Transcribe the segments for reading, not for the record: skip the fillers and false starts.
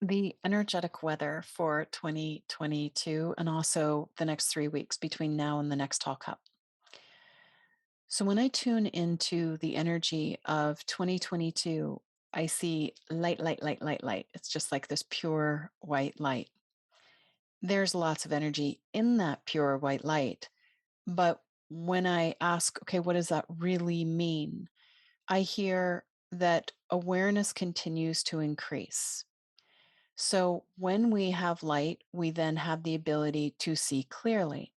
The energetic weather for 2022 and also the next 3 weeks between now and the next tall cup. So when I tune into the energy of 2022, I see light, light, light, light, light. It's just like this pure white light. There's lots of energy in that pure white light. But when I ask, okay, what does that really mean? I hear that awareness continues to increase. So when we have light, we then have the ability to see clearly.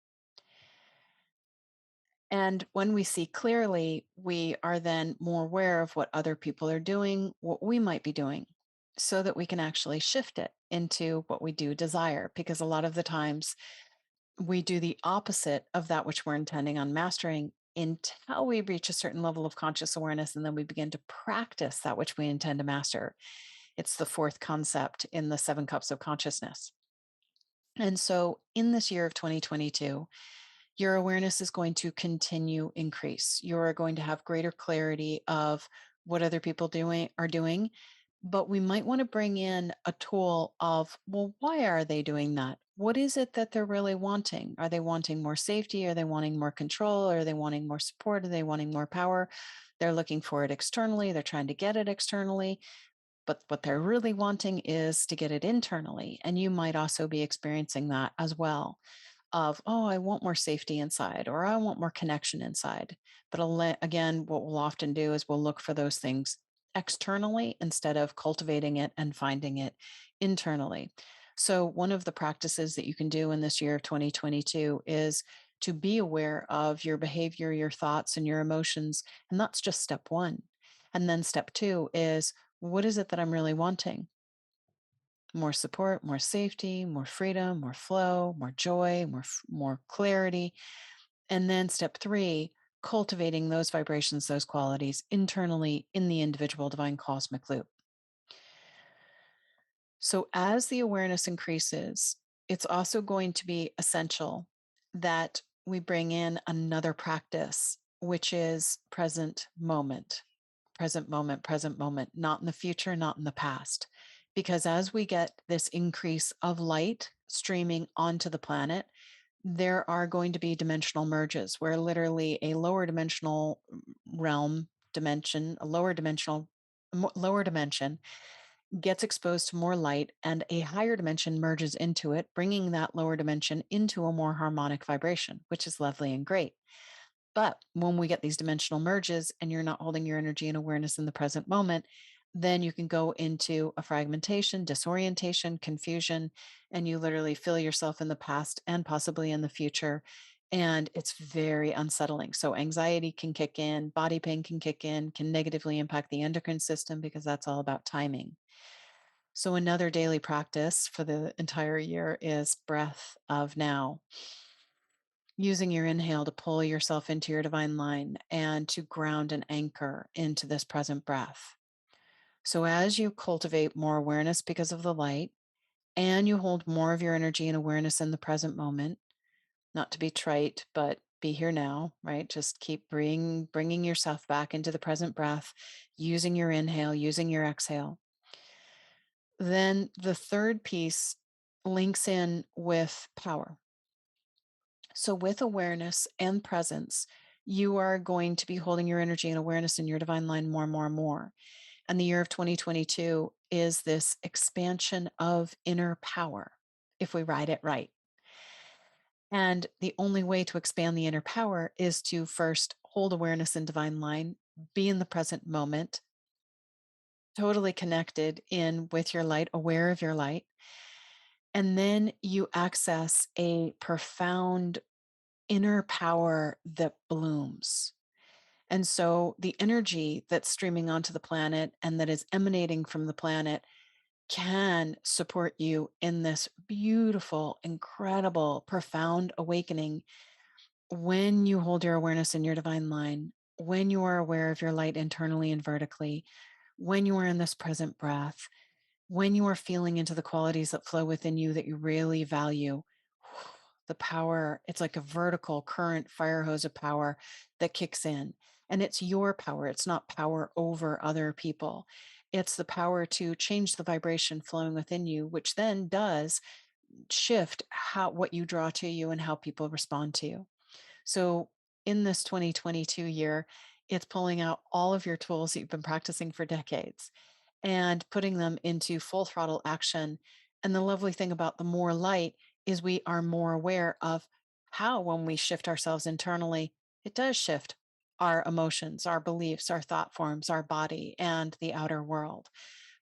And when we see clearly, we are then more aware of what other people are doing, what we might be doing, so that we can actually shift it into what we do desire. Because a lot of the times we do the opposite of that which we're intending on mastering until we reach a certain level of conscious awareness. And then we begin to practice that which we intend to master. It's the fourth concept in the seven cups of consciousness. And so in this year of 2022, your awareness is going to continue increase. You're going to have greater clarity of what other people doing are doing, but we might want to bring in a tool of, well, why are they doing that? What is it that they're really wanting? Are they wanting more safety? Are they wanting more control? Are they wanting more support? Are they wanting more power? They're looking for it externally. They're trying to get it externally. But what they're really wanting is to get it internally. And you might also be experiencing that as well of, oh, I want more safety inside, or I want more connection inside. But again, what we'll often do is we'll look for those things externally instead of cultivating it and finding it internally. So, one of the practices that you can do in this year of 2022 is to be aware of your behavior, your thoughts, and your emotions. And that's just step one. And then step two is, what is it that I'm really wanting? More support, more safety, more freedom, more flow, more joy, more clarity. And then step three, cultivating those vibrations, those qualities internally in the individual divine cosmic loop. So as the awareness increases, it's also going to be essential that we bring in another practice, which is present moment, present moment, not in the future, not in the past. Because as we get this increase of light streaming onto the planet, there are going to be dimensional merges where literally a lower dimensional realm dimension, a lower dimension gets exposed to more light and a higher dimension merges into it, bringing that lower dimension into a more harmonic vibration, which is lovely and great. But when we get these dimensional merges and you're not holding your energy and awareness in the present moment, then you can go into a fragmentation, disorientation, confusion, and you literally feel yourself in the past and possibly in the future. And it's very unsettling. So, anxiety can kick in, body pain can kick in, can negatively impact the endocrine system because that's all about timing. So, another daily practice for the entire year is breath of now, using your inhale to pull yourself into your divine line and to ground and anchor into this present breath. So, as you cultivate more awareness because of the light, and you hold more of your energy and awareness in the present moment, not to be trite, but be here now, right? Just keep bringing yourself back into the present breath, using your inhale, using your exhale. Then the third piece links in with power. So, with awareness and presence, you are going to be holding your energy and awareness in your divine line more and more and more. And the year of 2022 is this expansion of inner power if we ride it right. And the only way to expand the inner power is to first hold awareness in divine line, be in the present moment, totally connected in with your light, aware of your light. And then you access a profound inner power that blooms. And so the energy that's streaming onto the planet and that is emanating from the planet can support you in this beautiful, incredible, profound awakening when you hold your awareness in your divine line, when you are aware of your light internally and vertically, when you are in this present breath, when you are feeling into the qualities that flow within you that you really value. The power, it's like a vertical current fire hose of power that kicks in. And it's your power. It's not power over other people. It's the power to change the vibration flowing within you, which then does shift how what you draw to you and how people respond to you. So in this 2022 year, it's pulling out all of your tools that you've been practicing for decades and putting them into full throttle action. And the lovely thing about the more light is we are more aware of how, when we shift ourselves internally, it does shift our emotions, our beliefs, our thought forms, our body, and the outer world.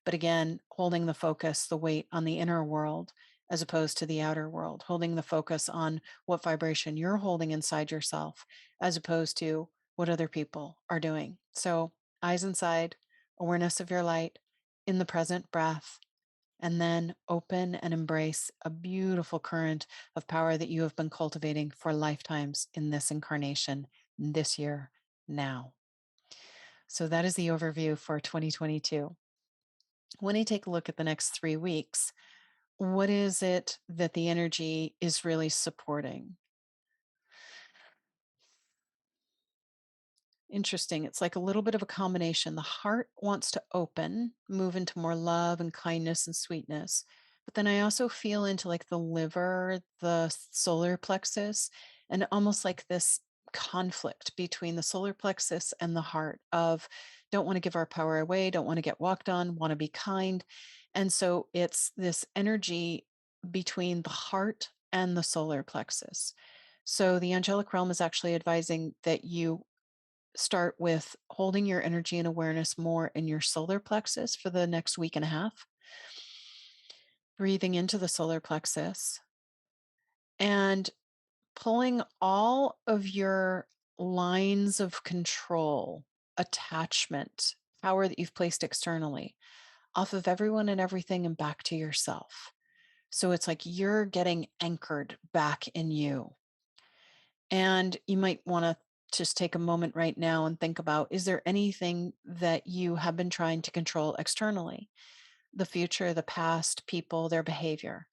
But again, holding the focus, the weight on the inner world as opposed to the outer world, holding the focus on what vibration you're holding inside yourself as opposed to what other people are doing. So, eyes inside, awareness of your light in the present breath, and then open and embrace a beautiful current of power that you have been cultivating for lifetimes in this incarnation, this year, now. So, that is the overview for 2022. When I take a look at the next 3 weeks, what is it that the energy is really supporting? Interesting. It's like a little bit of a combination. The heart wants to open, move into more love and kindness and sweetness. But then I also feel into like the liver, the solar plexus, and almost like this conflict between the solar plexus and the heart of don't want to give our power away, don't want to get walked on, want to be kind. And so it's this energy between the heart and the solar plexus. So the angelic realm is actually advising that you start with holding your energy and awareness more in your solar plexus for the next week and a half, breathing into the solar plexus and pulling all of your lines of control, attachment, power that you've placed externally off of everyone and everything and back to yourself. So it's like you're getting anchored back in you. And you might want to just take a moment right now and think about, is there anything that you have been trying to control externally? The future, the past, people, their behavior.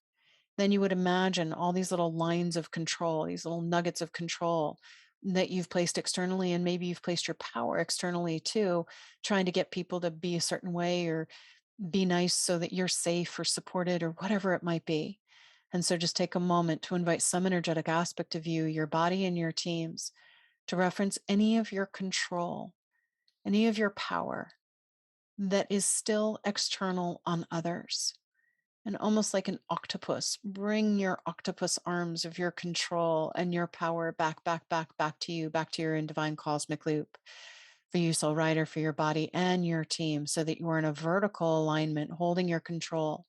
Then you would imagine all these little lines of control, these little nuggets of control that you've placed externally, and maybe you've placed your power externally too, trying to get people to be a certain way or be nice so that you're safe or supported or whatever it might be. And so just take a moment to invite some energetic aspect of you, your body, and your teams to reference any of your control, any of your power that is still external on others. And almost like an octopus, bring your octopus arms of your control and your power back, back, back, back to you, back to your in divine cosmic loop for you, soul rider, for your body and your team, so that you are in a vertical alignment, holding your control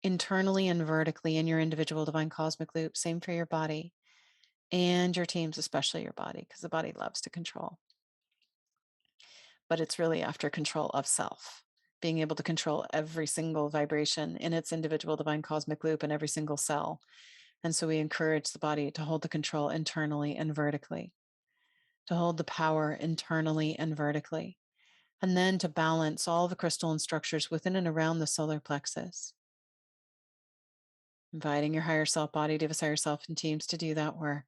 internally and vertically in your individual divine cosmic loop. Same for your body and your teams, especially your body, because the body loves to control. But it's really after control of self, being able to control every single vibration in its individual divine cosmic loop and every single cell. And so we encourage the body to hold the control internally and vertically, to hold the power internally and vertically, and then to balance all the crystalline structures within and around the solar plexus. Inviting your higher self body, Divas higher self, and teams to do that work,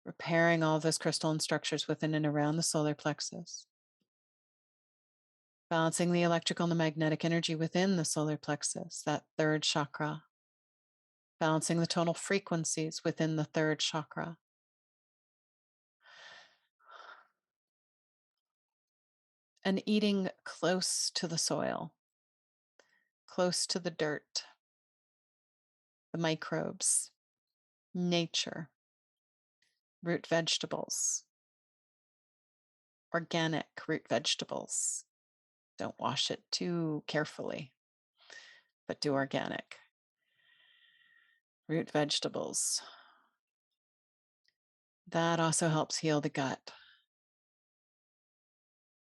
repairing all those crystalline structures within and around the solar plexus, balancing the electrical and the magnetic energy within the solar plexus, that third chakra, balancing the tonal frequencies within the third chakra, and eating close to the soil, close to the dirt, the microbes, nature, root vegetables, organic root vegetables. Don't wash it too carefully, but do organic root vegetables. That also helps heal the gut.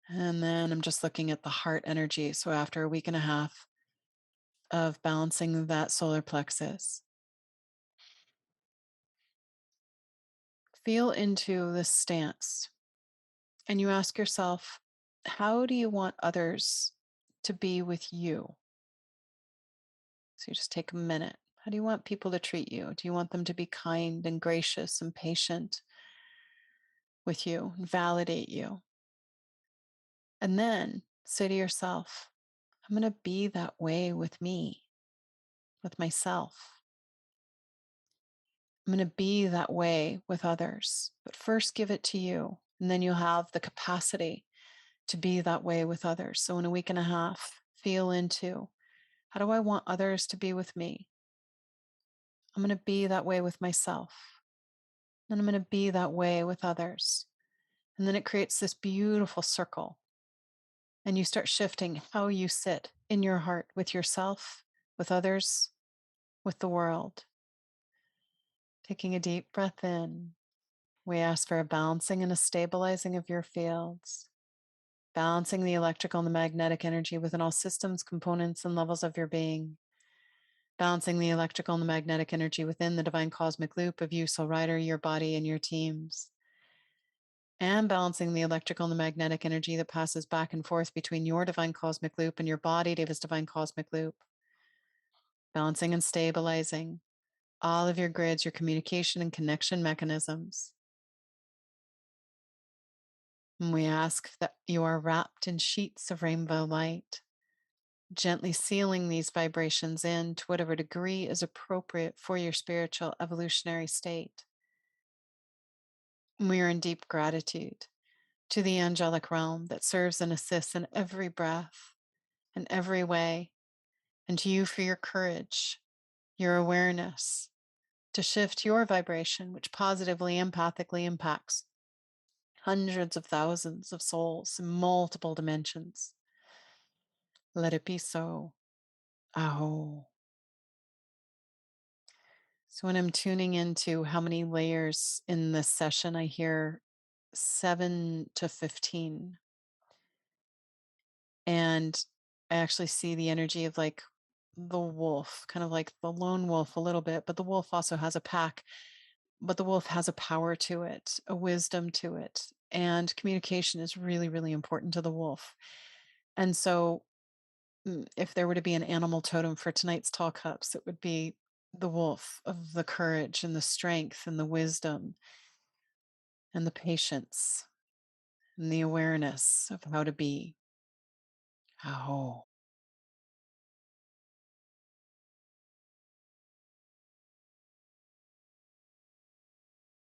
And then I'm just looking at the heart energy. So after a week and a half of balancing that solar plexus, feel into this stance and you ask yourself, how do you want others to be with you? So you just take a minute. How do you want people to treat you? Do you want them to be kind and gracious and patient with you and validate you? And then say to yourself, I'm going to be that way with me, with myself. I'm going to be that way with others. But first, give it to you. And then you'll have the capacity to be that way with others. So, in a week and a half, feel into how do I want others to be with me? I'm going to be that way with myself. And I'm going to be that way with others. And then it creates this beautiful circle. And you start shifting how you sit in your heart with yourself, with others, with the world. Taking a deep breath in, we ask for a balancing and a stabilizing of your fields, balancing the electrical and the magnetic energy within all systems, components, and levels of your being, balancing the electrical and the magnetic energy within the divine cosmic loop of you, soul rider, your body, and your teams, and balancing the electrical and the magnetic energy that passes back and forth between your divine cosmic loop and your body, David's divine cosmic loop, balancing and stabilizing all of your grids, your communication and connection mechanisms. And we ask that you are wrapped in sheets of rainbow light, gently sealing these vibrations in to whatever degree is appropriate for your spiritual evolutionary state. And we are in deep gratitude to the angelic realm that serves and assists in every breath, in every way, and to you for your courage, your awareness to shift your vibration, which positively, empathically impacts hundreds of thousands of souls in multiple dimensions. Let it be so. Aho. So when I'm tuning into how many layers in this session, I hear 7 to 15. And I actually see the energy of like the wolf, kind of like the lone wolf a little bit, but the wolf also has a pack, but the wolf has a power to it, a wisdom to it. And communication is really, really important to the wolf. And so if there were to be an animal totem for tonight's tall cups, it would be the wolf of the courage and the strength and the wisdom and the patience and the awareness of how to be. How.